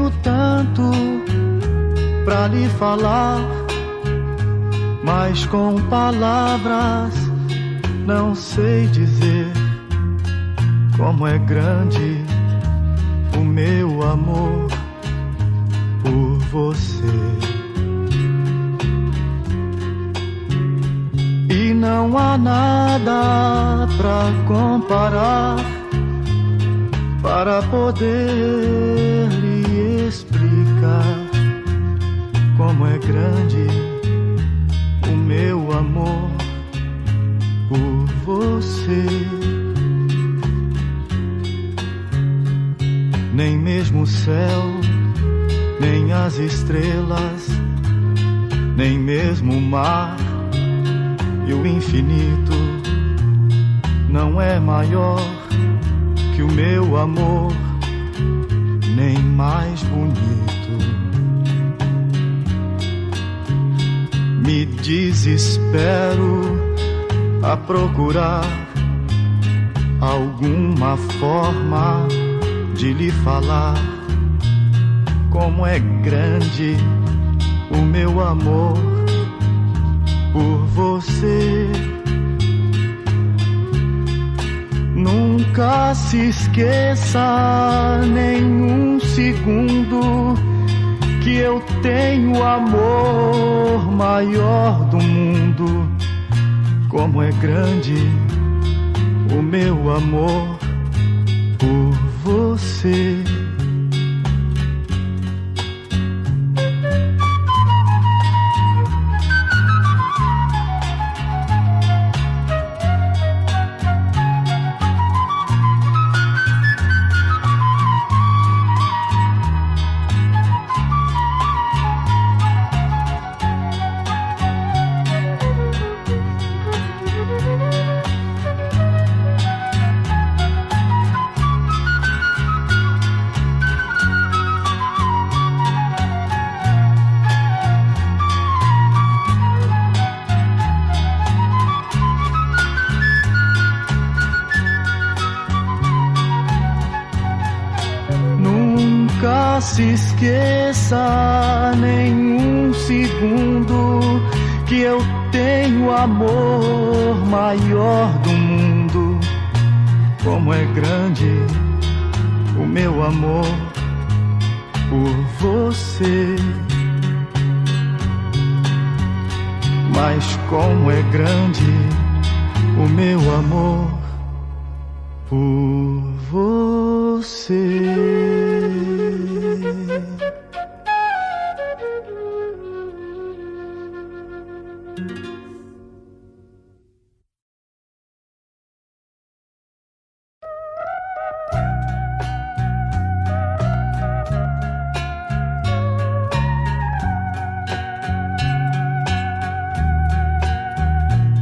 tenho tanto pra lhe falar, mas com palavras não sei dizer como é grande o meu amor por você. E não há nada pra comparar para poder lhe explicar como é grande o meu amor por você. Nem mesmo o céu, nem as estrelas, nem mesmo o mar e o infinito não é maior que o meu amor, nem mais bonito. Me desespero a procurar alguma forma de lhe falar como é grande o meu amor por você. Nunca se esqueça nem um segundo que eu tenho o amor maior do mundo. Como é grande o meu amor por você. Nunca se esqueça nem um segundo que eu tenho o amor maior do mundo. Como é grande o meu amor por você. Mas como é grande o meu amor por você.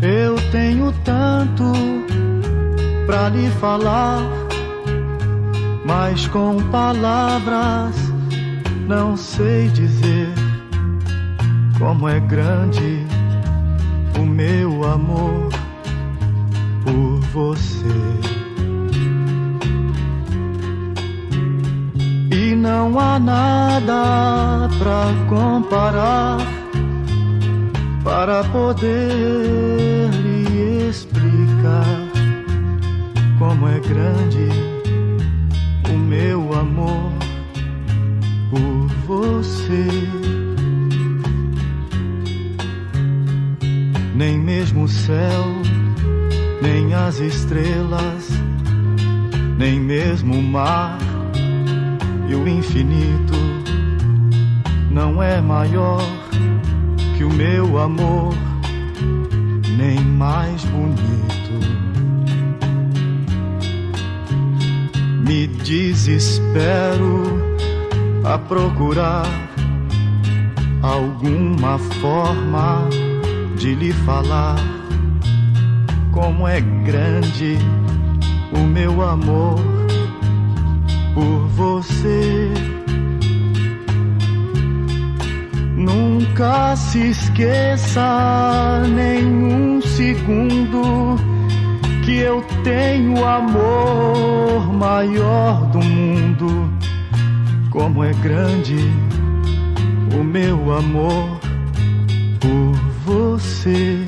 Eu tenho tanto pra lhe falar, mas com palavras não sei dizer como é grande o meu amor por você. E não há nada pra comparar para poder lhe explicar como é grande o meu amor por você. Nem mesmo o céu, nem as estrelas, nem mesmo o mar e o infinito não é maior que o meu amor, nem mais bonito. Me desespero a procurar alguma forma de lhe falar como é grande o meu amor por você. Nunca se esqueça nem um segundo que eu tenho o amor maior do mundo. como é grande o meu amor por você.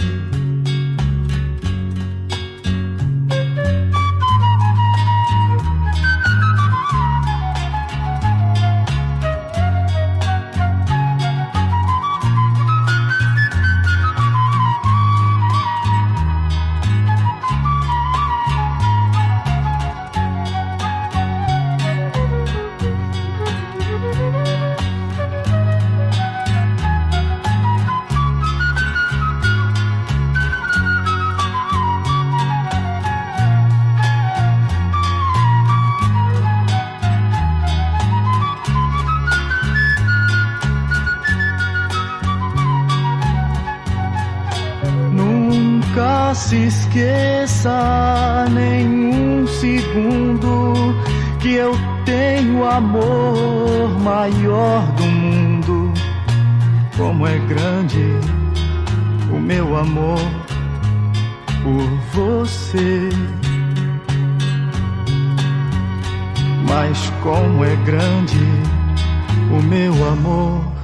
Nunca se esqueça nenhum segundo que eu tenho o amor maior do mundo. Como é grande o meu amor por você. Mas como é grande o meu amor